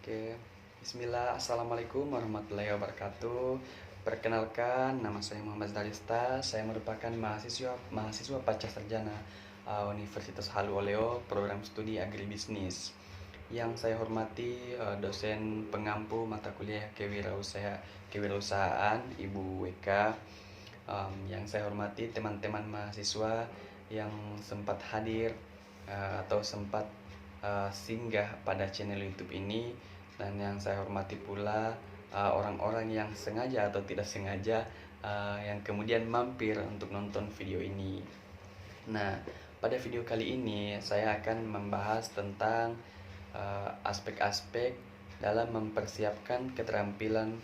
Oke, Bismillah, Assalamualaikum warahmatullahi wabarakatuh. Perkenalkan, nama saya Muhammad Darista. Saya merupakan mahasiswa pasca sarjana Universitas Halu Oleo, program studi agribisnis. Yang saya hormati dosen pengampu mata kuliah kewirausahaan Ibu WK. Yang saya hormati teman-teman mahasiswa yang sempat hadir atau sempat singgah pada channel YouTube ini, dan yang saya hormati pula orang-orang yang sengaja atau tidak sengaja yang kemudian mampir untuk nonton video ini. Nah, pada video kali ini saya akan membahas tentang aspek-aspek dalam mempersiapkan keterampilan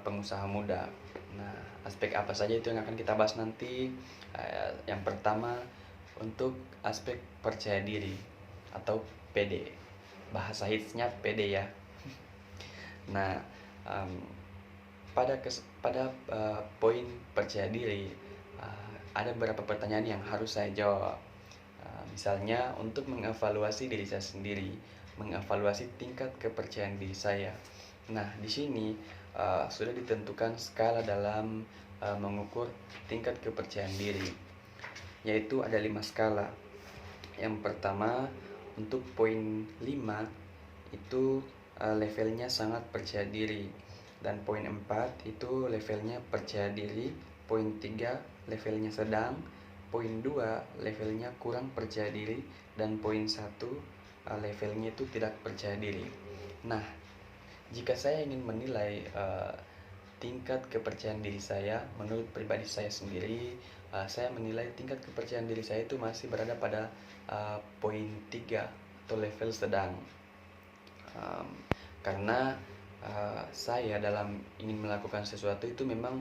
pengusaha muda. Nah, aspek apa saja itu yang akan kita bahas nanti? Yang pertama, untuk aspek percaya diri atau PD. Bahasa hitsnya PD ya. Nah, pada poin percaya diri, ada beberapa pertanyaan yang harus saya jawab. Misalnya untuk mengevaluasi diri saya sendiri, mengevaluasi tingkat kepercayaan diri saya. Nah, di sini sudah ditentukan skala dalam mengukur tingkat kepercayaan diri, yaitu ada 5 skala. Yang pertama, untuk poin 5 itu levelnya sangat percaya diri, dan poin 4 itu levelnya percaya diri, poin 3 levelnya sedang, poin 2 levelnya kurang percaya diri, dan poin 1 levelnya itu tidak percaya diri. Nah, jika saya ingin menilai tingkat kepercayaan diri saya, menurut pribadi saya sendiri, saya menilai tingkat kepercayaan diri saya itu masih berada pada poin 3 atau level sedang. Karena saya dalam ingin melakukan sesuatu itu memang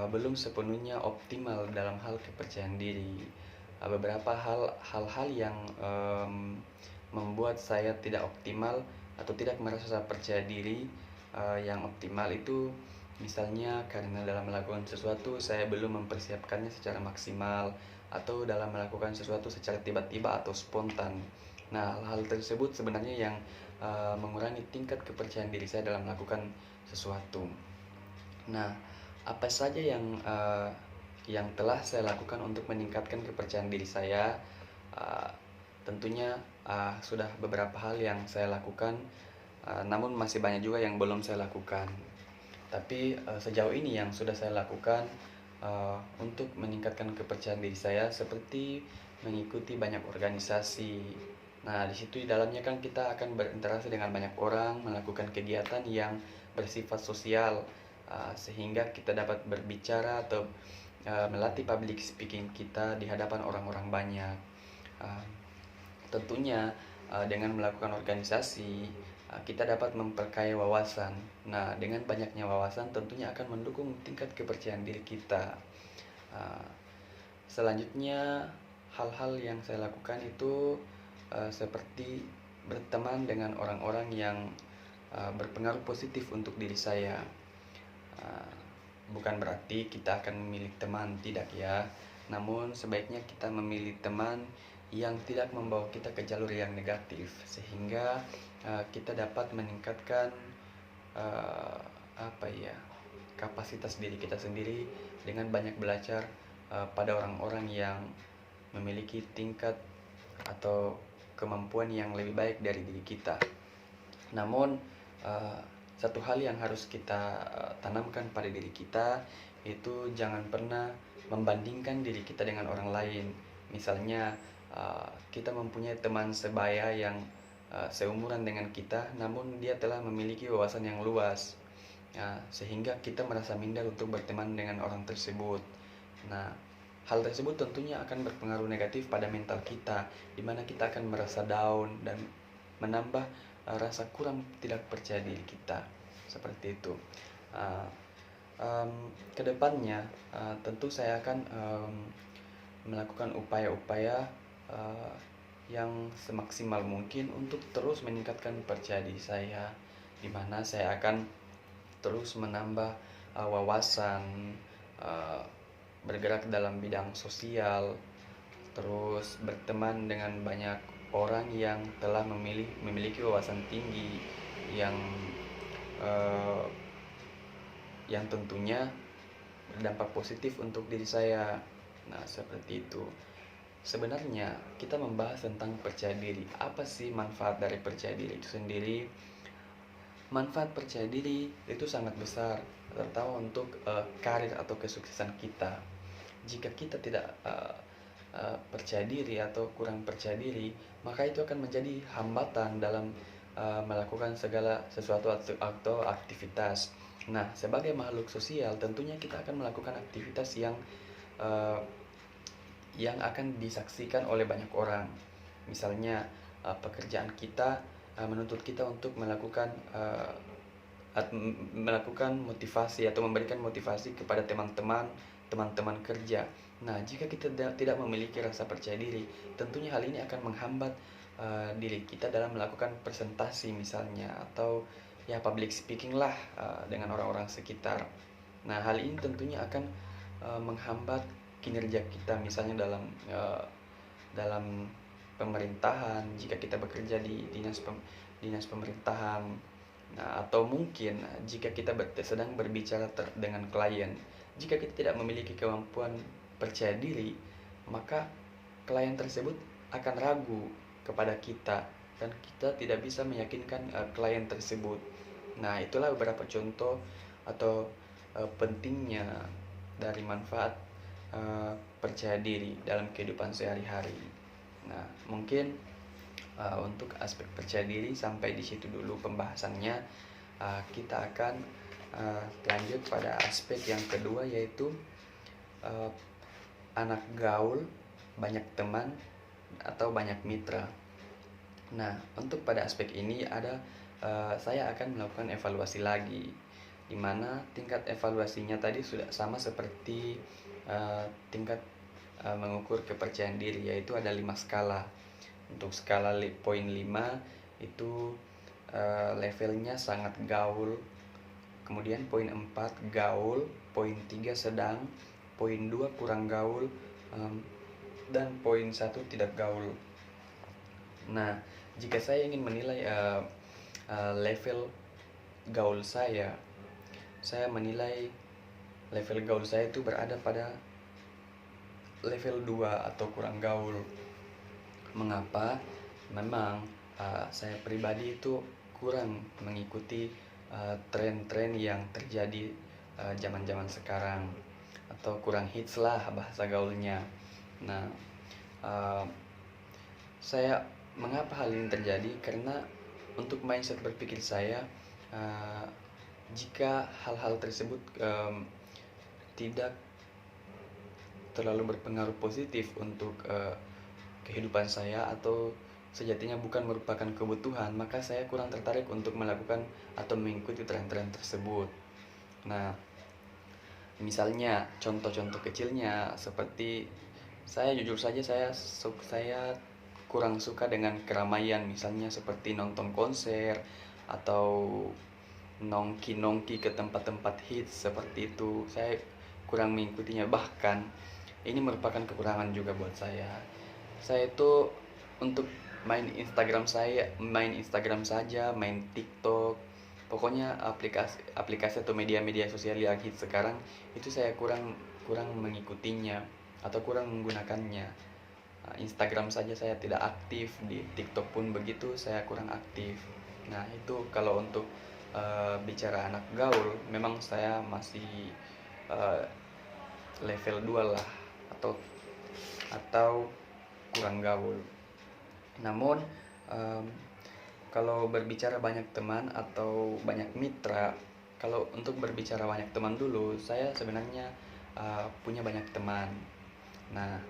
belum sepenuhnya optimal dalam hal kepercayaan diri. Beberapa hal-hal yang membuat saya tidak optimal atau tidak merasa percaya diri yang optimal itu, misalnya karena dalam melakukan sesuatu saya belum mempersiapkannya secara maksimal, atau dalam melakukan sesuatu secara tiba-tiba atau spontan. Nah, hal tersebut sebenarnya yang mengurangi tingkat kepercayaan diri saya dalam melakukan sesuatu. Nah, apa saja yang telah saya lakukan untuk meningkatkan kepercayaan diri saya? Tentunya sudah beberapa hal yang saya lakukan, namun masih banyak juga yang belum saya lakukan. Tapi sejauh ini yang sudah saya lakukan untuk meningkatkan kepercayaan diri saya, seperti mengikuti banyak organisasi. Nah, di situ di dalamnya kan kita akan berinteraksi dengan banyak orang, melakukan kegiatan yang bersifat sosial, sehingga kita dapat berbicara atau melatih public speaking kita di hadapan orang-orang banyak. Tentunya dengan melakukan organisasi kita dapat memperkaya wawasan. Nah, dengan banyaknya wawasan tentunya akan mendukung tingkat kepercayaan diri kita. Selanjutnya, hal-hal yang saya lakukan itu seperti berteman dengan orang-orang yang berpengaruh positif untuk diri saya. Bukan berarti kita akan memilih teman, tidak ya. Namun sebaiknya kita memilih teman yang tidak membawa kita ke jalur yang negatif, sehingga kita dapat meningkatkan kapasitas diri kita sendiri dengan banyak belajar pada orang-orang yang memiliki tingkat atau kemampuan yang lebih baik dari diri kita. Namun satu hal yang harus kita tanamkan pada diri kita, itu jangan pernah membandingkan diri kita dengan orang lain. Misalnya kita mempunyai teman sebaya yang seumuran dengan kita, namun dia telah memiliki wawasan yang luas, sehingga kita merasa minder untuk berteman dengan orang tersebut. Nah, hal tersebut tentunya akan berpengaruh negatif pada mental kita, di mana kita akan merasa down dan menambah rasa kurang tidak percaya diri kita. Seperti itu. Kedepannya tentu saya akan melakukan upaya-upaya yang semaksimal mungkin untuk terus meningkatkan percaya diri saya, di mana saya akan terus menambah wawasan, bergerak dalam bidang sosial, terus berteman dengan banyak orang yang telah memiliki wawasan tinggi, yang uh, yang tentunya berdampak positif untuk diri saya. Nah, seperti itu. Sebenarnya kita membahas tentang percaya diri. Apa sih manfaat dari percaya diri itu sendiri? Manfaat percaya diri itu sangat besar, terutama untuk karir atau kesuksesan kita. Jika kita tidak percaya diri atau kurang percaya diri, maka itu akan menjadi hambatan dalam melakukan segala sesuatu atau aktivitas. Nah, sebagai makhluk sosial, tentunya kita akan melakukan aktivitas uh, yang akan disaksikan oleh banyak orang. Misalnya pekerjaan kita menuntut kita untuk melakukan motivasi atau memberikan motivasi kepada teman-teman kerja. Nah, jika kita tidak memiliki rasa percaya diri, tentunya hal ini akan menghambat diri kita dalam melakukan presentasi misalnya, atau ya public speaking lah dengan orang-orang sekitar. Nah, hal ini tentunya akan menghambat kinerja kita, misalnya dalam pemerintahan, jika kita bekerja di dinas pemerintahan. Nah, atau mungkin jika kita sedang berbicara dengan klien, jika kita tidak memiliki kemampuan percaya diri, maka klien tersebut akan ragu kepada kita dan kita tidak bisa meyakinkan klien tersebut. Nah, itulah beberapa contoh atau pentingnya dari manfaat percaya diri dalam kehidupan sehari-hari. Nah, mungkin untuk aspek percaya diri sampai di situ dulu pembahasannya. Kita akan lanjut pada aspek yang kedua, yaitu anak gaul, banyak teman atau banyak mitra. Nah, untuk pada aspek ini saya akan melakukan evaluasi lagi, di mana tingkat evaluasinya tadi sudah sama seperti tingkat mengukur kepercayaan diri, yaitu ada 5 skala. Untuk skala poin 5 itu levelnya sangat gaul, kemudian poin 4 gaul, poin 3 sedang, poin 2 kurang gaul, dan poin 1 tidak gaul. Nah, jika saya ingin menilai level gaul saya menilai level gaul saya itu berada pada level 2 atau kurang gaul. Mengapa? Memang saya pribadi itu kurang mengikuti tren-tren yang terjadi zaman-zaman sekarang, atau kurang hits lah bahasa gaulnya. Nah, mengapa hal ini terjadi? Karena untuk mindset berpikir saya, jika hal-hal tersebut tidak terlalu berpengaruh positif untuk kehidupan saya, atau sejatinya bukan merupakan kebutuhan, maka saya kurang tertarik untuk melakukan atau mengikuti tren-tren tersebut. Nah, misalnya contoh-contoh kecilnya seperti jujur saja saya kurang suka dengan keramaian, misalnya seperti nonton konser atau nongki ke tempat-tempat hits seperti itu. Saya kurang mengikutinya, bahkan ini merupakan kekurangan juga buat saya. Saya itu untuk main Instagram saja, main TikTok, pokoknya aplikasi atau media-media sosial yang hits sekarang itu saya kurang mengikutinya atau kurang menggunakannya. Instagram saja saya tidak aktif, di TikTok pun begitu, saya kurang aktif. Nah, itu kalau untuk bicara anak gaul, memang saya masih level 2 lah, atau kurang gaul. Namun kalau berbicara banyak teman atau banyak mitra, kalau untuk berbicara banyak teman dulu, saya sebenarnya punya banyak teman. Nah,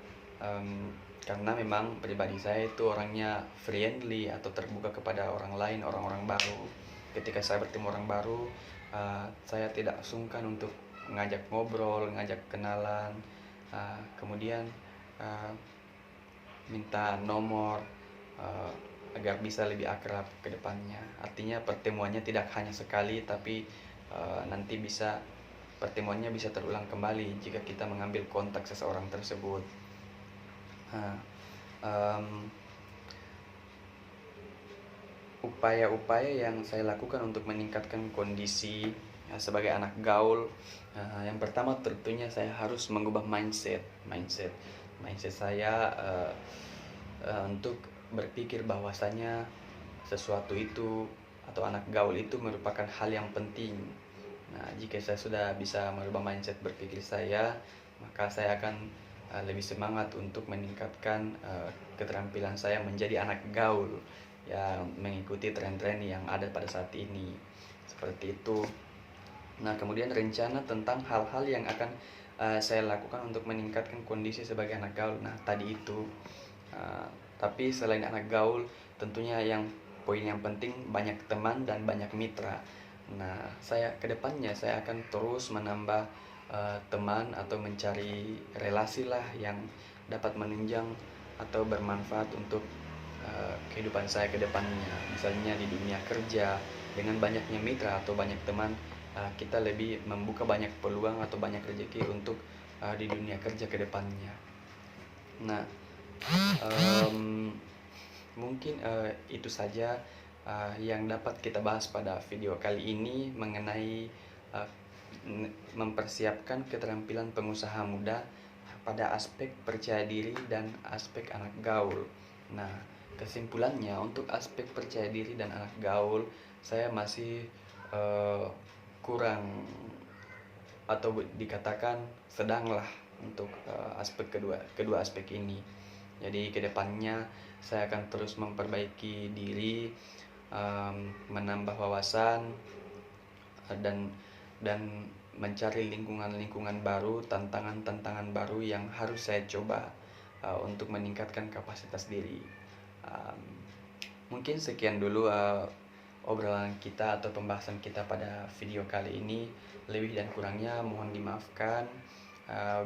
karena memang pribadi saya itu orangnya friendly atau terbuka kepada orang lain, orang-orang baru. Ketika saya bertemu orang baru, saya tidak sungkan untuk ngajak ngobrol, ngajak kenalan, kemudian minta nomor agar bisa lebih akrab ke depannya. Artinya pertemuannya tidak hanya sekali, tapi nanti pertemuannya bisa terulang kembali jika kita mengambil kontak seseorang tersebut. upaya-upaya yang saya lakukan untuk meningkatkan kondisi sebagai anak gaul. Yang pertama tentunya saya harus mengubah mindset saya untuk berpikir bahwasanya sesuatu itu atau anak gaul itu merupakan hal yang penting. Nah, jika saya sudah bisa merubah mindset berpikir saya, maka saya akan lebih semangat untuk meningkatkan keterampilan saya menjadi anak gaul yang mengikuti tren-tren yang ada pada saat ini. Seperti itu. Nah, kemudian rencana tentang hal-hal yang akan saya lakukan untuk meningkatkan kondisi sebagai anak gaul. Nah, tadi itu. Tapi selain anak gaul, tentunya yang poin yang penting banyak teman dan banyak mitra. Nah, kedepannya saya akan terus menambah teman atau mencari relasi lah yang dapat menunjang atau bermanfaat untuk kehidupan saya ke depannya. Misalnya di dunia kerja, dengan banyaknya mitra atau banyak teman, kita lebih membuka banyak peluang atau banyak rezeki untuk di dunia kerja ke depannya. Nah, mungkin itu saja yang dapat kita bahas pada video kali ini mengenai mempersiapkan keterampilan pengusaha muda pada aspek percaya diri dan aspek anak gaul. Nah, kesimpulannya untuk aspek percaya diri dan anak gaul, saya masih kurang atau dikatakan sedanglah untuk aspek kedua aspek ini. Jadi kedepannya saya akan terus memperbaiki diri, menambah wawasan dan mencari lingkungan-lingkungan baru, tantangan-tantangan baru yang harus saya coba untuk meningkatkan kapasitas diri. Mungkin sekian dulu obrolan kita atau pembahasan kita pada video kali ini. Lebih dan kurangnya mohon dimaafkan.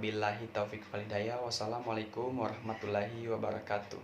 Billahi taufik wal hidayah. Wassalamualaikum warahmatullahi wabarakatuh.